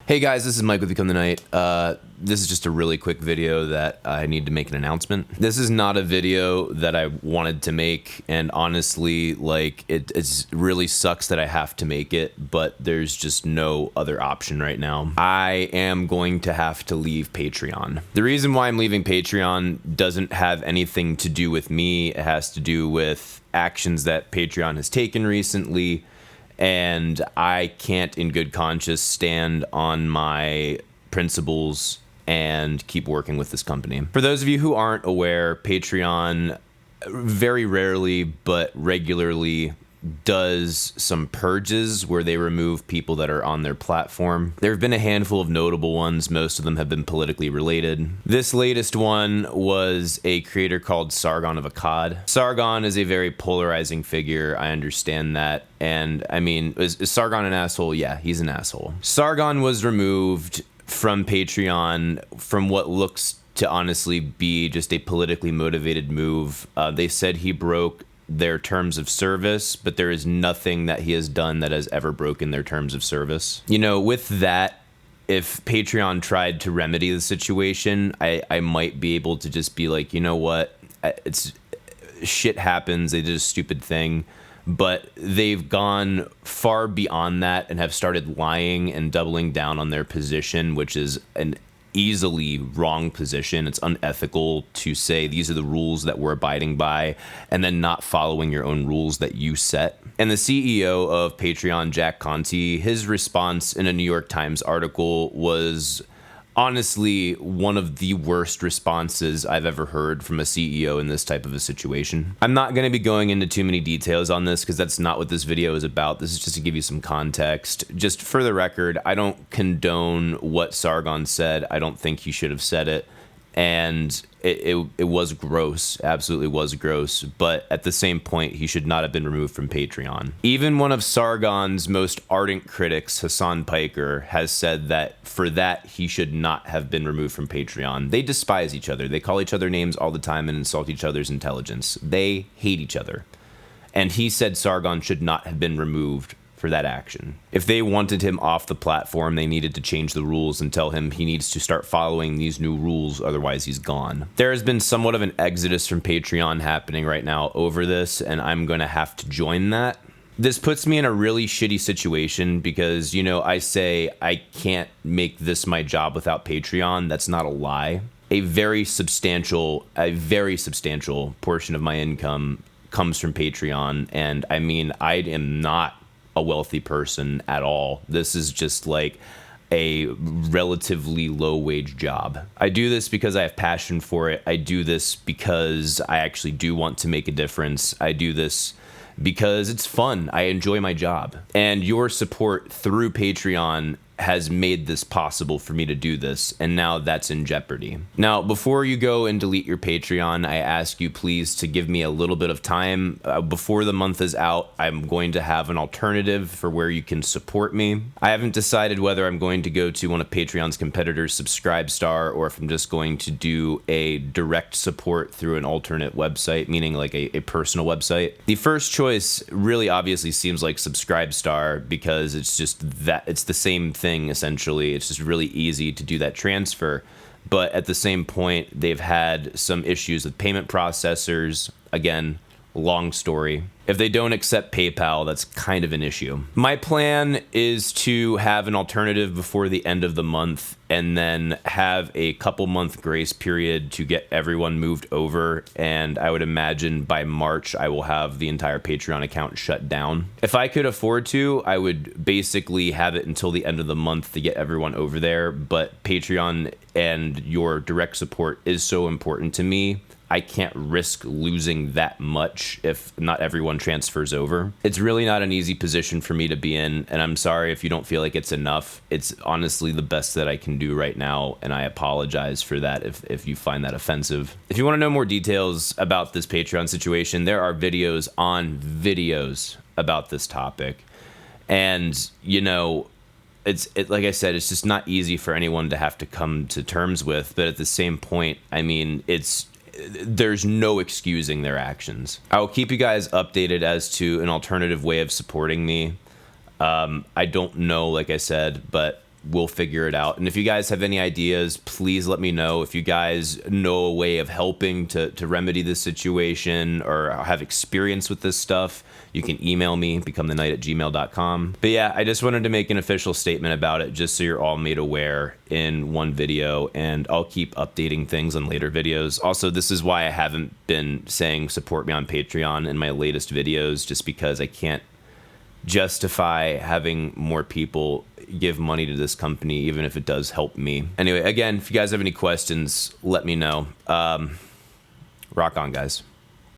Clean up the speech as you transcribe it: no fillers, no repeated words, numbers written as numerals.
Hey guys, this is Mike with Become the Night. This is just a really quick video that I need to make an announcement. This is not a video that I wanted to make, and honestly, like, it really sucks that I have to make it, but there's just no other option right now. I am going to have to leave Patreon. The reason why I'm leaving Patreon doesn't have anything to do with me. It has to do with actions that Patreon has taken recently, and I can't in good conscience stand on my principles and keep working with this company. For those of you who aren't aware, Patreon very rarely but regularly does some purges where they remove people that are on their platform. There have been a handful of notable ones. Most of them have been politically related. This latest one was a creator called Sargon of Akkad. Sargon is a very polarizing figure. I understand that. And I mean, is Sargon an asshole? Yeah, he's an asshole. Sargon was removed from Patreon from what looks to honestly be just a politically motivated move. They said he broke their terms of service, but there is nothing that he has done that has ever broken their terms of service. You know, with that, if Patreon tried to remedy the situation, I might be able to just be like, you know what, it's shit happens, they did a stupid thing, but they've gone far beyond that and have started lying and doubling down on their position, which is an easily wrong position. It's unethical to say these are the rules that we're abiding by and then not following your own rules that you set. And the CEO of Patreon, Jack Conte, his response in a New York Times article was honestly one of the worst responses I've ever heard from a CEO in this type of a situation. I'm not going to be going into too many details on this because that's not what this video is about. This is just to give you some context. Just for the record, I don't condone what Sargon said. I don't think he should have said it. And it was gross, absolutely was gross, but at the same point, he should not have been removed from Patreon. Even one of Sargon's most ardent critics, Hassan Piker, has said that for that, he should not have been removed from Patreon. They despise each other. They call each other names all the time and insult each other's intelligence. They hate each other. And he said Sargon should not have been removed for that action. If they wanted him off the platform, they needed to change the rules and tell him he needs to start following these new rules, otherwise he's gone. There has been somewhat of an exodus from Patreon happening right now over this, and I'm going to have to join that. This puts me in a really shitty situation because, you know, I say I can't make this my job without Patreon. That's not a lie. A very substantial portion of my income comes from Patreon, and I mean, I am not a wealthy person at all. This is just like a relatively low wage job. I do this because I have passion for it. I do this because I actually do want to make a difference. I do this because it's fun. I enjoy my job. And your support through Patreon has made this possible for me to do this, and now that's in jeopardy. Now, before you go and delete your Patreon, I ask you please to give me a little bit of time. Before the month is out, I'm going to have an alternative for where you can support me. I haven't decided whether I'm going to go to one of Patreon's competitors, Subscribestar, or if I'm just going to do a direct support through an alternate website, meaning like a personal website. The first choice really obviously seems like Subscribestar because it's just that, it's the same thing. Essentially, it's just really easy to do that transfer, but at the same point they've had some issues with payment processors. Again, long story. If they don't accept PayPal, that's kind of an issue. My plan is to have an alternative before the end of the month and then have a couple month grace period to get everyone moved over. And I would imagine by March, I will have the entire Patreon account shut down. If I could afford to, I would basically have it until the end of the month to get everyone over there. But Patreon and your direct support is so important to me. I can't risk losing that much if not everyone transfers over. It's really not an easy position for me to be in, and I'm sorry if you don't feel like it's enough. It's honestly the best that I can do right now, and I apologize for that if you find that offensive. If you want to know more details about this Patreon situation, there are videos on videos about this topic. And, you know, like I said, it's just not easy for anyone to have to come to terms with, but at the same point, I mean, there's no excusing their actions. I will keep you guys updated as to an alternative way of supporting me. I don't know, like I said, but we'll figure it out. And if you guys have any ideas, please let me know. If you guys know a way of helping to remedy this situation or have experience with this stuff, you can email me, becomethenight@gmail.com. But yeah, I just wanted to make an official statement about it just so you're all made aware in one video, and I'll keep updating things on later videos. Also, this is why I haven't been saying support me on Patreon in my latest videos, just because I can't justify having more people give money to this company, even if it does help me. Anyway, again, if you guys have any questions, let me know. Rock on, guys.